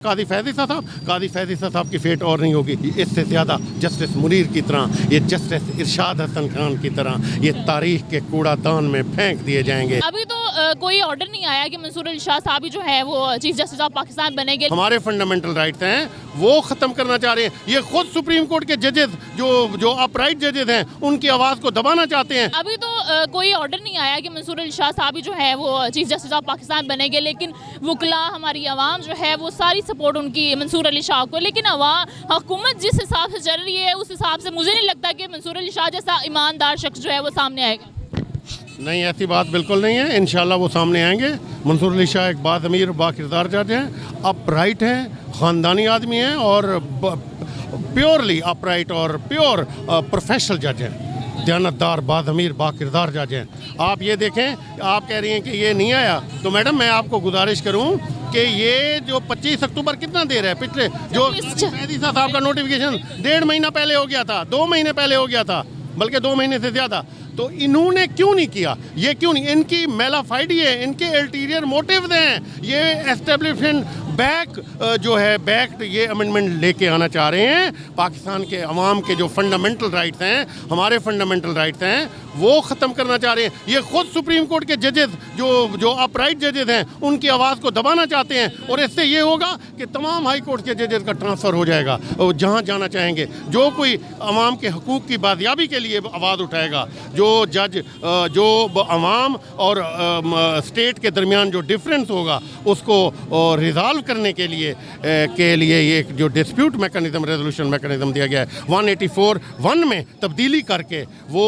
कादी फैज़ ईसा साहब की फेट और नहीं होगी। इससे ज़्यादा जस्टिस मुनीर की तरह, ये जस्टिस इरशाद हसन खान की तरह ये तारीख के कूड़ादान में फेंक दिए जाएंगे। अभी तो कोई ऑर्डर नहीं आया कि मंसूर अली शाह साहब जो है वो चीफ जस्टिस ऑफ पाकिस्तान बनेंगे। हमारे फंडामेंटल राइट्स हैं वो ख़त्म करना चाह रहे हैं। ये खुद सुप्रीम कोर्ट के जजेस जो अपराइट जजेस हैं उनकी आवाज़ को दबाना चाहते हैं। अभी तो कोई ऑर्डर नहीं आया कि मंसूर अली शाह साहब जो है वो चीफ जस्टिस ऑफ पाकिस्तान बनेंगे, लेकिन वकला हमारी आवाम जो है वो सारी सपोर्ट उनकी मंसूर अली शाह को। लेकिन हुकूमत जिस हिसाब से चल रही है उस हिसाब से मुझे नहीं लगता कि मंसूर अली शाह जैसा ईमानदार शख्स जो है वो सामने आएगा। नहीं, ऐसी बात बिल्कुल नहीं है। इंशाल्लाह वो सामने आएंगे। मंसूर अली शाह एक बाज़मीर बाकिरदार जज हैं, अपराइट हैं, ख़ानदानी आदमी हैं और प्योरली अपराइट और प्योर प्रोफेशनल जज हैं, दयानतदार बाज़मीर बाकिरदार जज हैं। आप ये देखें, आप कह रही हैं कि ये नहीं आया, तो मैडम मैं आपको गुजारिश करूं कि ये जो 25 अक्टूबर कितना देर है, पिछले जो फैज़ ईसा साहब का नोटिफिकेशन 1.5 महीना पहले हो गया था, 2 महीने पहले हो गया था, बल्कि 2 महीने से ज़्यादा। तो इन्होंने क्यों नहीं किया? ये क्यों नहीं? इनकी मेलाफाइडी है, इनके अल्टीरियर मोटिव्स हैं। ये एस्टेब्लिशमेंट बैक ये अमेंडमेंट लेके आना चाह रहे हैं। पाकिस्तान के अवाम के जो फंडामेंटल राइट्स हैं, हमारे फंडामेंटल राइट्स हैं, वो ख़त्म करना चाह रहे हैं। ये खुद सुप्रीम कोर्ट के जजेस जो अपराइट जजेस हैं उनकी आवाज़ को दबाना चाहते हैं। और इससे ये होगा कि तमाम हाई कोर्ट के जजेस का ट्रांसफ़र हो जाएगा और जहाँ जाना चाहेंगे। जो कोई अवाम के हकूक़ की बाजियाबी के लिए आवाज़ उठाएगा, जो जज जो अवाम और स्टेट के दरमियान जो डिफरेंस होगा उसको रिजॉल्व करने के लिए ये जो डिस्प्यूट मैकेनिज्म, रेजोल्यूशन मैकेनिज्म दिया गया है 184(1) में तब्दीली करके वो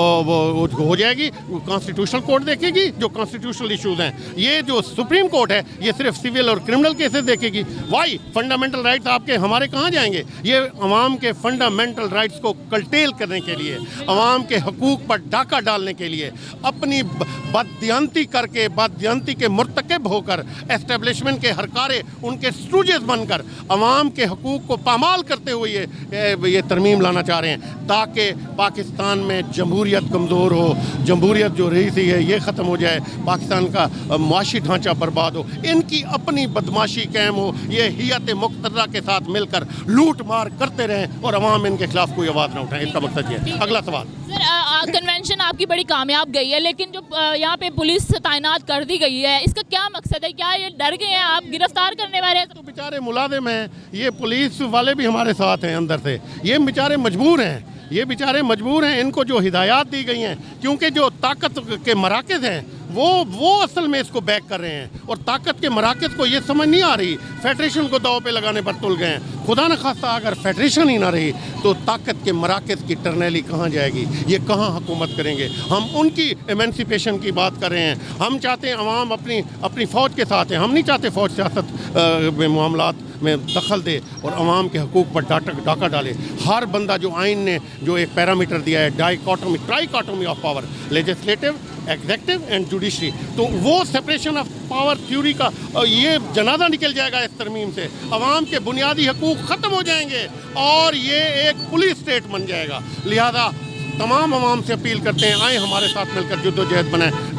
हो जाएगी। कॉन्स्टिट्यूशनल कोर्ट देखेगी जो कॉन्स्टिट्यूशनल इश्यूज हैं। ये जो सुप्रीम कोर्ट है ये सिर्फ सिविल और क्रिमिनल केसेस देखेगी। वाई फंडामेंटल राइट्स आपके हमारे कहाँ जाएंगे? ये अवाम के फंडामेंटल राइट्स को कल्टेल करने के लिए, अवाम के हकूक़ पर डाका डालने के लिए, अपनी बददियांती करके, बददियांती के मुर्तकब होकर, एस्टेब्लिशमेंट के हरकारे उनके स्टूजेस बनकर अवाम के हकूक़ को पामाल करते हुए ये तरमीम लाना चाह रहे हैं ताकि पाकिस्तान में जमहूरियत कमज़ोर हो, जमहूरियत जो रही थी है ये ख़त्म हो जाए, पाकिस्तान का माशी ढांचा बर्बाद हो, इनकी अपनी बदमाशी कायम हो, ये हियत मुक़तदरा के साथ मिलकर लूट मार करते रहें और अवाम इनके ख़िलाफ़ कोई आवाज़ ना उठाएं। इसका मकसद ये है। अगला सवाल सर, कन्वेंशन आपकी बड़ी कामयाब गई है, लेकिन जो यहाँ पे पुलिस तैनात कर दी गई है इसका क्या मकसद है? क्या ये डर गए हैं आप गिरफ्तार करने वाले? तो बेचारे मुलाजिम हैं, ये पुलिस वाले भी हमारे साथ हैं अंदर से, ये बेचारे मजबूर हैं, ये बेचारे मजबूर हैं। इनको जो हिदायत दी गई हैं, क्योंकि जो ताकत के मराकज़ हैं वो असल में इसको बैक कर रहे हैं और ताकत के मराकज़ को ये समझ नहीं आ रही, फेडरेशन को दाव पे लगाने पर तुल गए हैं। खुदा न खास्ता अगर फेडरेशन ही ना रही तो ताकत के मराकज़ की टर्नेली कहाँ जाएगी? ये कहाँ हुकूमत करेंगे? हम उनकी एमेंसिपेशन की बात कर रहे हैं। हम चाहते हैं अवाम अपनी फ़ौज के साथ हैं। हम नहीं चाहते फ़ौज सियासत में मामलात में दखल दे और अवाम के हकूक़ पर डाका डाले। हर बंदा जो आइन ने जो एक पैरामीटर दिया है, trichotomy of power, legislative, executive and judiciary, तो वो सेपरेशन ऑफ पावर थ्योरी का ये जनाजा निकल जाएगा इस तरमीम से। अवाम के बुनियादी हकूक़ ख़त्म हो जाएंगे और ये एक पुलिस स्टेट बन जाएगा। लिहाजा तमाम अवाम से अपील करते हैं, आए हमारे साथ मिलकर जद्दोजहद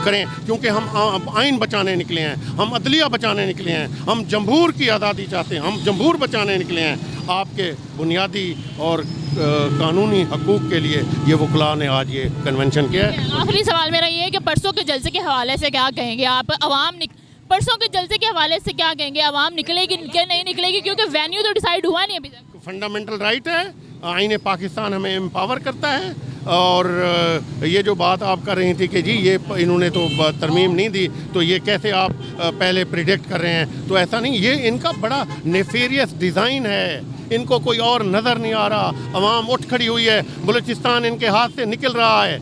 करें, क्योंकि हम आइन बचाने निकले हैं, हम अदलिया बचाने निकले हैं, हम जमहूर की आज़ादी चाहते हैं, हम जमहूर बचाने निकले हैं। आपके बुनियादी और कानूनी हकूक़ के लिए ये वकला ने आज ये कन्वेंशन किया है। आखिरी सवाल मेरा ये है कि परसों के जलसे के हवाले से क्या कहेंगे आप? परसों के जलसे के हवाले से क्या कहेंगे? अवाम निकलेगी कि नहीं निकलेगी? क्योंकि वेन्यू तो डिसाइड हुआ नहीं अभी तक। फंडामेंटल राइट है, आइन पाकिस्तान हमें एम्पावर करता है। और ये जो बात आप कर रही थी कि जी ये इन्होंने तो तरमीम नहीं दी, तो ये कैसे आप पहले प्रिडिक्ट कर रहे हैं? तो ऐसा नहीं, ये इनका बड़ा नेफेरियस डिज़ाइन है, इनको कोई और नज़र नहीं आ रहा। अवाम उठ खड़ी हुई है, बलूचिस्तान इनके हाथ से निकल रहा है,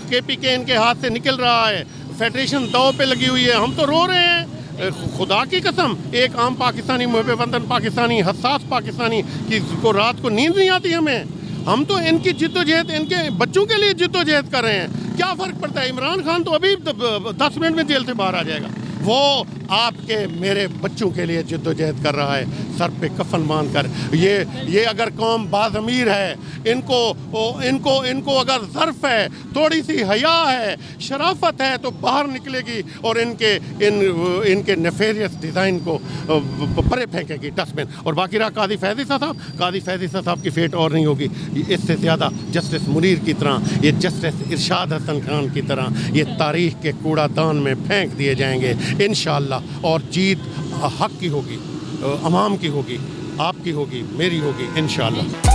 KPK इनके हाथ से निकल रहा है, फेडरेशन दाव पे लगी हुई है। हम तो रो रहे हैं, खुदा की कसम, एक आम पाकिस्तानी, मुहब्बे वतन पाकिस्तानी, हसास पाकिस्तानी की को रात को नींद नहीं आती हमें। हम तो इनकी जिद्दोजहद, इनके बच्चों के लिए जिद्दोजहद कर रहे हैं। क्या फ़र्क पड़ता है? इमरान खान तो अभी 10 मिनट में जेल से बाहर आ जाएगा। वो آپ کے میرے بچوں کے لیے جدوجہد کر رہا ہے سر پہ کفن باندھ کر. یہ اگر قوم باضمیر ہے, ان کو اگر ظرف ہے, تھوڑی سی حیا ہے, شرافت ہے, تو باہر نکلے گی اور ان کے نیفیریس ڈیزائن کو پرے پھینکے گی ڈسٹ بن. اور باقی رہا قاضی فیض عیسیٰ صاحب کی فیٹ اور نہیں ہوگی اس سے زیادہ. جسٹس منیر کی طرح, یہ جسٹس ارشاد حسن خان کی طرح یہ تاریخ کے کوڑا دان میں پھینک دیے جائیں گے انشاءاللہ. اور جیت حق کی ہوگی, عوام کی ہوگی, آپ کی ہوگی, میری ہوگی انشاءاللہ.